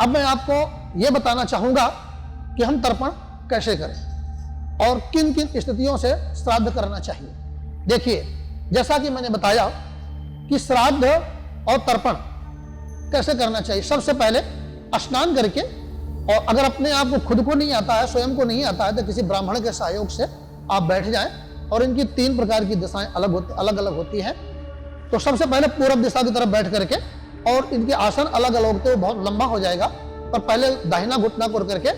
अब मैं आपको यह बताना चाहूंगा कि हम तर्पण कैसे करें और किन किन स्थितियों से श्राद्ध करना चाहिए। देखिए, जैसा कि मैंने बताया कि श्राद्ध और तर्पण कैसे करना चाहिए। सबसे पहले स्नान करके, और अगर अपने आप को खुद को नहीं आता है, स्वयं को नहीं आता है, तो किसी ब्राह्मण के सहयोग से आप बैठ जाएं। और इनकी 3 प्रकार की दिशाएं अलग अलग होती हैं। तो सबसे पहले पूर्व दिशा की तरफ बैठ करके, और इनके आसन अलग अलग होते हुए बहुत लंबा हो जाएगा। पर पहले दाहिना घुटना कोर करके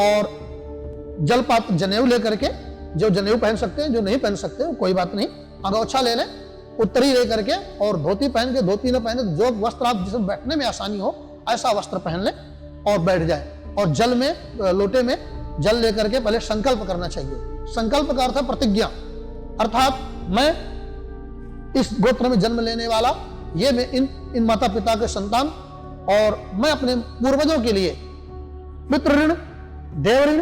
और जलपात्र जनेऊ लेकर के, जो जनेऊ पहन सकते हैं, जो नहीं पहन सकते वो कोई बात नहीं, अंगोछा ले लें, उत्तरी ले करके, और धोती पहन के, धोती न पहने जो वस्त्र आप जिसमें बैठने में आसानी हो ऐसा वस्त्र पहन लें और बैठ जाए। और जल में, लोटे में जल लेकर के पहले संकल्प करना चाहिए। संकल्प का अर्थ है प्रतिज्ञा, अर्थात मैं इस गोत्र में जन्म लेने वाला, ये मैं इन माता पिता के संतान, और मैं अपने पूर्वजों के लिए पितृ ऋण, देव ऋण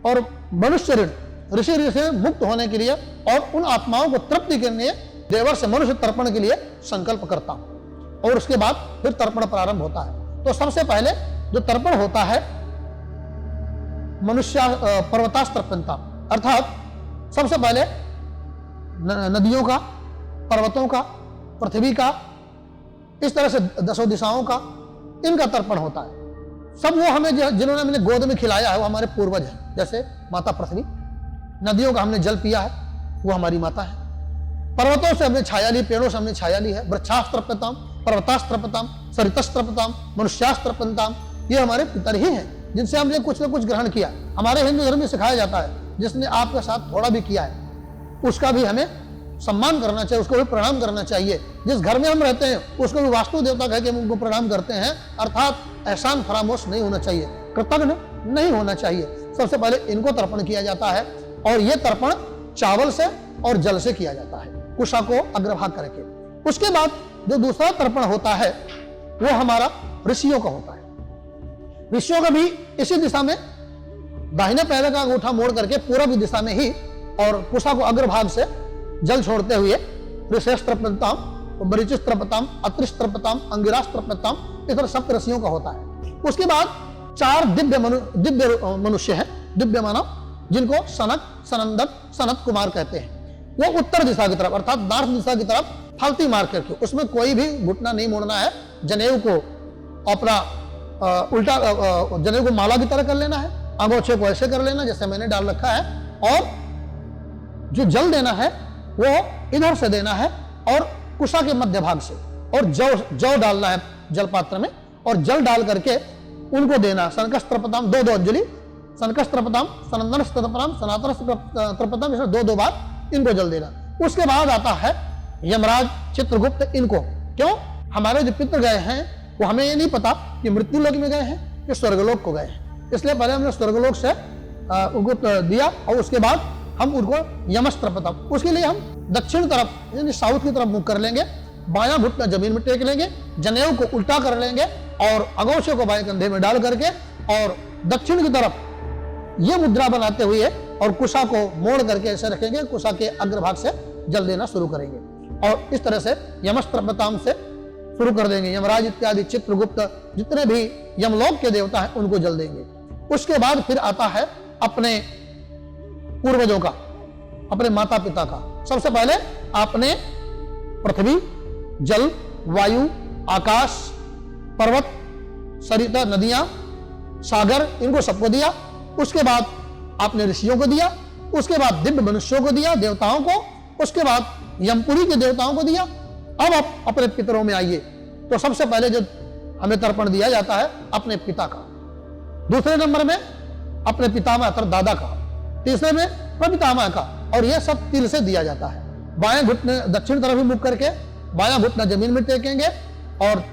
और मनुष्य ऋण, ऋषि ऋण से मुक्त होने के लिए और उन आत्माओं को तृप्ति के लिए देवर से मनुष्य तर्पण के लिए संकल्प करता हूं। और उसके बाद फिर तर्पण प्रारंभ होता है। तो सबसे पहले जो तर्पण होता है मनुष्य पर्वतास्तर्पणता, अर्थात सबसे पहले नदियों का, पर्वतों का, पृथ्वी का, इस तरह से 10 दिशाओं का, इनका तर्पण होता है। सब वो हमें जिन्होंने हमने गोद में खिलाया है वो हमारे पूर्वज हैं। जैसे माता पृथ्वी, नदियों का हमने जल पिया है वो हमारी माता है, पर्वतों से हमने छाया ली, पेड़ों से हमने छाया ली है। वृक्षास्त्रपताम, पर्वतास्त्रपताम, सरितस्त्रपताम, मनुष्यास्त्रपताम, ये हमारे पितर ही हैं जिनसे हमने कुछ न कुछ ग्रहण किया। हमारे हिंदू धर्म में सिखाया जाता है जिसने आपके साथ थोड़ा भी किया है उसका भी हमें सम्मान करना चाहिए, उसको भी प्रणाम करना चाहिए। जिस घर में हम रहते हैं उसको भी वास्तु देवता कह के हम उनको प्रणाम करते हैं, अर्थात एहसान फरामोश नहीं होना चाहिए, कृतज्ञ नहीं होना चाहिए। सबसे पहले इनको तर्पण किया जाता है, और यह तर्पण चावल से और जल से किया जाता है, कुशा को अग्रभाग करके। उसके बाद जो दूसरा तर्पण होता है वो हमारा ऋषियों का होता है। ऋषियों का भी इसी दिशा में दाहिने पैर का अंगूठा मोड़ करके पूर्व दिशा में ही, और कुशा को अग्रभाग से जल छोड़ते हुए ऋषेस्त्रपताम, बरिचिस्त्रपताम, अत्रिस्त्रपताम, अंगिरास्त्रपताम, इस तरह सप्त ऋषियों का होता है। उसके बाद 4 दिव्य मनुष्य हैं, दिव्य मानव, जिनको सनक, सनंदन, सनत कुमार कहते हैं। वो उत्तर दिशा की तरफ, अर्थात नॉर्थ दिशा की तरफ फालती मार करके, उसमें कोई भी घुटना नहीं मोड़ना है, जनेऊ को अपना उल्टा, जनेऊ को माला की तरह कर लेना है, अंगोछे को ऐसे कर लेना जैसे मैंने डाल रखा है, और जो जल देना है वो इधर से देना है और कुशा के मध्य भाग से, और जौ डालना है जल पात्र में, और जल डाल करके उनको देना। सनकस्त्रपताम 2-2 अंजलि, सनकस्त्रपताम, सनंदनस्त्रपताम, सनातनस्त्रपताम, इसमें 2-2 बार इनको जल देना। उसके बाद आता है यमराज, चित्रगुप्त, इनको क्यों, हमारे जो पितृ गए हैं वो हमें ये नहीं पता कि मृत्यु लोक में गए हैं कि स्वर्गलोक को गए हैं, इसलिए पहले हमने स्वर्गलोक से उनको दिया, और उसके बाद हम उनको यमस्त्रपताम, उसके लिए हम दक्षिण तरफ यानी साउथ की तरफ मुख कर लेंगे, बायां घुटना जमीन में टेक लेंगे, जनेऊ को उल्टा कर लेंगे और अंगोछे को बाएं कंधे में डाल करके, और दक्षिण की तरफ ये मुद्रा बनाते हुए और कुशा को मोड़ करके ऐसे रखेंगे, कुशा के अग्रभाग से जल देना शुरू करेंगे, और इस तरह से यमस्त्रपताम से शुरू कर देंगे। यमराज इत्यादि, चित्रगुप्त, जितने भी यमलोक के देवता हैं उनको जल देंगे। उसके बाद फिर आता है अपने पूर्वजों का, अपने माता पिता का। सबसे पहले आपने पृथ्वी, जल, वायु, आकाश, पर्वत, सरिता, नदियां, सागर, इनको सबको दिया। उसके बाद आपने ऋषियों को दिया, उसके बाद दिव्य मनुष्यों को दिया, देवताओं को, उसके बाद यमपुरी के देवताओं को दिया। अब आप अपने पितरों में आइए। तो सबसे पहले जो हमें तर्पण दिया जाता है अपने पिता का, दूसरे नंबर में अपने पितामह अर्थात दादा का, तीसरे में प्रपितामह का, और यह सब तिल से दिया जाता है। बाएं घुटने दक्षिण तरफ ही मुख करके बायां घुटना जमीन में टेकेंगे और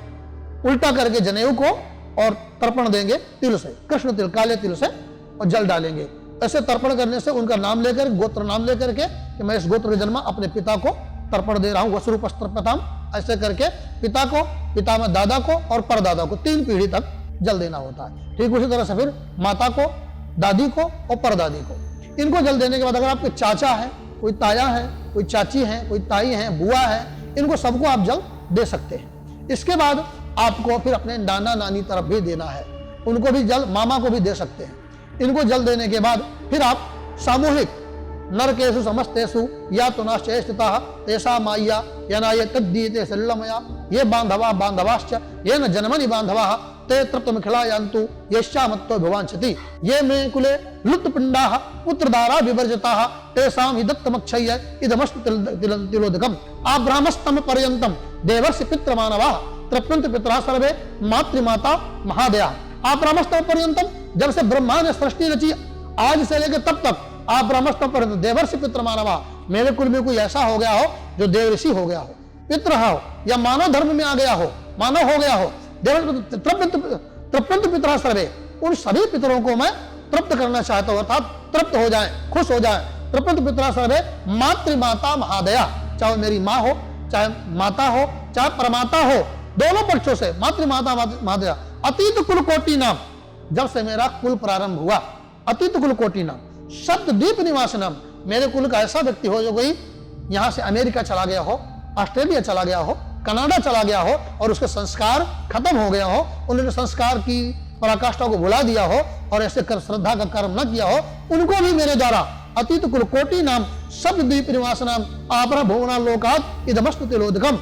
उल्टा करके जनेऊ को और तर्पण देंगे तिल से, कृष्ण तिल, काले तिल से, और जल डालेंगे। ऐसे तर्पण करने से उनका नाम लेकर, गोत्र नाम लेकर के कि मैं इस गोत्र के जन्म अपने पिता को तर्पण दे रहा हूं, वसुरूपस्त्रपताम, ऐसे करके पिता को, पितामह दादा को और परदादा को 3 पीढ़ी तक जल देना होता है। ठीक उसी तरह से फिर माता को, दादी को और परदादी को। इनको जल देने के बाद अगर आपके चाचा है, कोई ताया है, कोई चाची है, कोई ताई है, बुआ है, इनको सबको आप जल दे सकते हैं। इसके बाद आपको फिर अपने नाना नानी तरफ भी देना है। उनको भी जल, मामा को भी दे सकते हैं। इनको जल देने के बाद फिर आप सामूहिक नरकेषु समस्तेषु या तो नाश्चेष्टिता तेषा माय्या यनाय तद्दीयते सलिलमया ये बांधवा बांधवाश्च ये न जन्मनि बांधवा ते तृप्तमखिलायन्तु यश्चामत्तो भवांचति ये मे कुले लुप्तपिंडाः पुत्रदारा विवर्जिताः तेषां हि दत्तमक्षय्य इदमस्तु तिलोदकम् आब्राह्मस्तम पर्यन्तं देवर्षि पितृमानवाः तृप्यन्ते पितरः सर्वे मातृमाता महादया। आब्राह्मस्तम पर्यन्तं, जब से ब्रह्मा ने सृष्टि रची आज से लेकर तब तक आब्राह्मस्तम पर्यंत देवर्षि पितृमानवा, मेरे कुल में कोई ऐसा हो गया हो जो देवऋषि हो गया हो, पितृ हो या मानव धर्म में आ गया हो, मानव हो गया हो, तृप्यन्ते पितरः सर्वे, उन सभी पितरों को मैं तृप्त करना चाहता हूं, अर्थात तृप्त हो जाए, खुश हो जाए। तृप्यन्ते पितरः सर्वे मातृमाता महादया, चाहे मेरी माँ हो, चाहे माता हो, चाहे परमाता हो, दोनों पक्षों से मातृमाता महादया। अतीत कुल कोटि नाम, जब से मेरा कुल प्रारंभ हुआ, अतीत कुल कोटि नाम सप्तद्वीप निवास नाम, मेरे कुल का ऐसा व्यक्ति हो जो कोई यहां से अमेरिका चला गया हो, ऑस्ट्रेलिया चला गया हो, कनाडा चला गया हो और उसके संस्कार खत्म हो गया हो, उन्होंने संस्कार की पराकाष्ठा को भुला दिया हो और ऐसे कर श्रद्धा का कर्म न किया हो, उनको भी मेरे द्वारा अतीत कुल कोटि नाम सप्तद्वीप निवास नाम आपरा भुवना लोकात इदमस्तु तिलोदकम,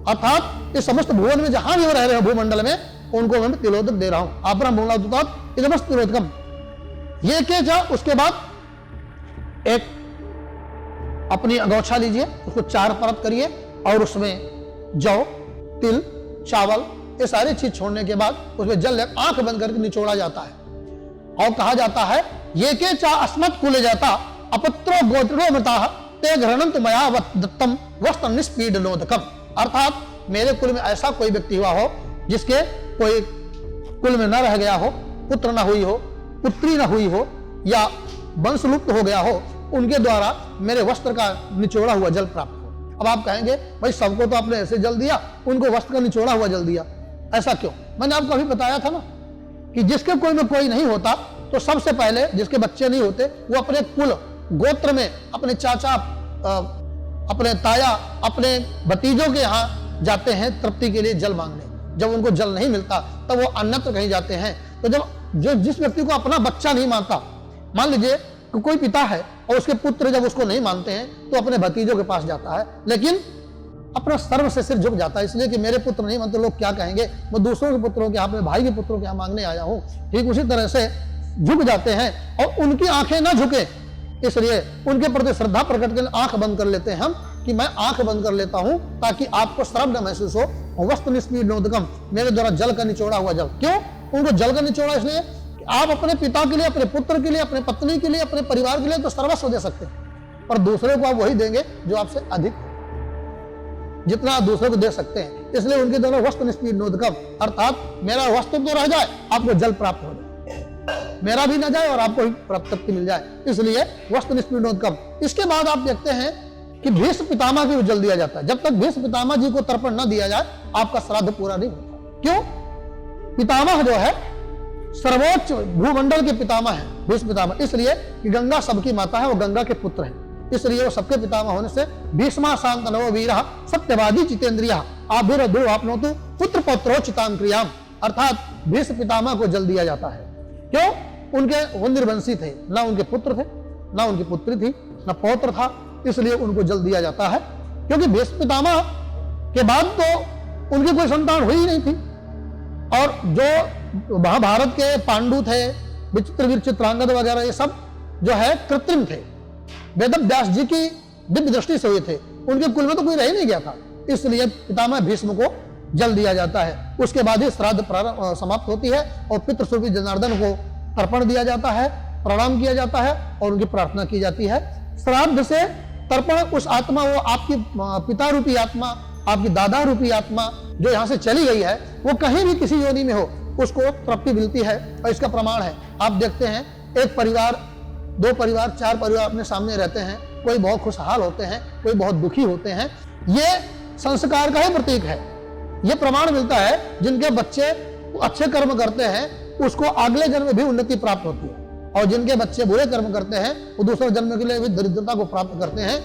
अर्थात इस समस्त भुवन में जहां भी रह रहे हो भूमंडल में, उनको मैं तिलोदक दे रहा हूं। आपरा भुवना लोकात इदमस्तु तिलोदकम। ये क्या जा, उसके बाद एक अपनी अगौछा लीजिए, उसको 4 परत करिए और उसमें जौ, तिल, चावल, ये सारी चीज छोड़ने के बाद उसमें जल आंख बंद करके निचोड़ा जाता है और कहा जाता है ये के चा अस्मत् कुल जाता अपत्रो गोत्रो मृता ते ग्रहणंत मया दत्तम वस्त्र निष्पीडनोदकम, अर्थात मेरे कुल में ऐसा कोई व्यक्ति हुआ हो जिसके कोई कुल में न रह गया हो, पुत्र न हुई हो, पुत्री न हुई हो या वंश लुप्त हो गया हो, उनके द्वारा मेरे वस्त्र का निचोड़ा हुआ जल प्राप्त हो। अब आप कहेंगे भाई सबको तो आपने ऐसे जल दिया, उनको वस्त्र का निचोड़ा हुआ जल दिया, ऐसा क्यों? मैंने आपको अभी बताया था ना कि जिसके कोई में कोई नहीं होता तो सबसे पहले जिसके बच्चे नहीं होते वो अपने कुल गोत्र में अपने चाचा, अपने ताया, अपने भतीजों के यहाँ जाते हैं तृप्ति के लिए जल मांगने। जब उनको जल नहीं मिलता तब वो अन्यत्र कहीं जाते हैं। तो जब जिस व्यक्ति को अपना बच्चा नहीं मानता, मान लीजिए कोई पिता है और उसके पुत्र जब उसको नहीं मानते हैं तो अपने भतीजों के पास जाता है, लेकिन अपना सर्व से सिर झुक जाता है, इसलिए कि मेरे पुत्र नहीं मानते, लोग क्या कहेंगे, मैं दूसरों के पुत्रों के यहाँ, अपने भाई के पुत्रों के यहाँ मांगने आया हूँ। ठीक उसी तरह से झुक जाते हैं और उनकी आंखें ना झुके, इसलिए उनके प्रति श्रद्धा प्रकट कर आंख बंद कर लेते हैं हम कि मैं आंख बंद कर लेता हूं ताकि आपको श्रम न महसूस हो। वस्त्र निष्पीडनोदकम, मेरे द्वारा जल का निचोड़ा हुआ जल। क्यों उनको जल का निचोड़ा? इसलिए कि आप अपने पिता के लिए, अपने पुत्र के लिए, अपने पत्नी के लिए, अपने परिवार के लिए तो सर्वस्व दे सकते हैं, पर दूसरे को आप वही देंगे जो आपसे अधिक हो, जितना आप दूसरे को दे सकते हैं। इसलिए उनके द्वारा वस्त्र निष्पीडनोदकम, अर्थात मेरा वस्त्र तो रह जाए, आपको जल प्राप्त हो जाए, मेरा भी न जाए और आपको भी प्राप्ति मिल जाए, इसलिए वस्त्र निष्पीडनोदकम। इसके बाद आप देखते हैं कि भीष्म पितामह को जल दिया जाता है। जब तक भीष्म पितामह जी को तर्पण न दिया जाए आपका श्राद्ध पूरा नहीं होता। क्यों? पितामह जो है सर्वोच्च भूमंडल के पितामह है भीष्म पितामह, इसलिए कि गंगा सबकी माता है, वो गंगा के पुत्र हैं, इसलिए वो सबके पितामह होने से भीष्मा शांतनवो वीरः सत्यवादी जितेंद्रियः आभिर्दो आपनोतु पुत्र पौत्रो चितां क्रियाम, अर्थात भीष्म पितामह को जल दिया जाता है। क्यों? उनके वो निर्वंशी थे, ना उनके पुत्र थे, ना उनकी पुत्री थी, ना पौत्र था, इसलिए उनको जल दिया जाता है। क्योंकि भीष्म पितामह के बाद तो उनकी कोई संतान हुई नहीं थी, और जो महाभारत के पांडु थे, विचित्रवीर चित्रांगद वगैरह, ये सब जो है कृत्रिम थे, वेदव्यास जी की दिव्य दृष्टि से हुए थे, उनके कुल में तो कोई रह नहीं गया था, इसलिए पितामह भीष्म को जल दिया जाता है। उसके बाद ही श्राद्ध समाप्त होती है और पितृस्वरूपी जनार्दन को तर्पण दिया जाता है, प्रणाम किया जाता है और उनकी प्रार्थना की जाती है। श्राद्ध से तर्पण उस आत्मा, वो आपकी पिता रूपी आत्मा, आपकी दादा रूपी आत्मा जो यहाँ से चली गई है, वो कहीं भी किसी योनि में हो, उसको तृप्ति मिलती है। और इसका प्रमाण है, आप देखते हैं एक परिवार, 2 परिवार, 4 परिवार अपने सामने रहते हैं, कोई बहुत खुशहाल होते हैं, कोई बहुत दुखी होते हैं, ये संस्कार का ही प्रतीक है। ये प्रमाण मिलता है जिनके बच्चे अच्छे कर्म करते हैं उसको अगले जन्म में भी उन्नति प्राप्त होती है, और जिनके बच्चे बुरे कर्म करते हैं वो दूसरे जन्म के लिए भी दरिद्रता को प्राप्त करते हैं।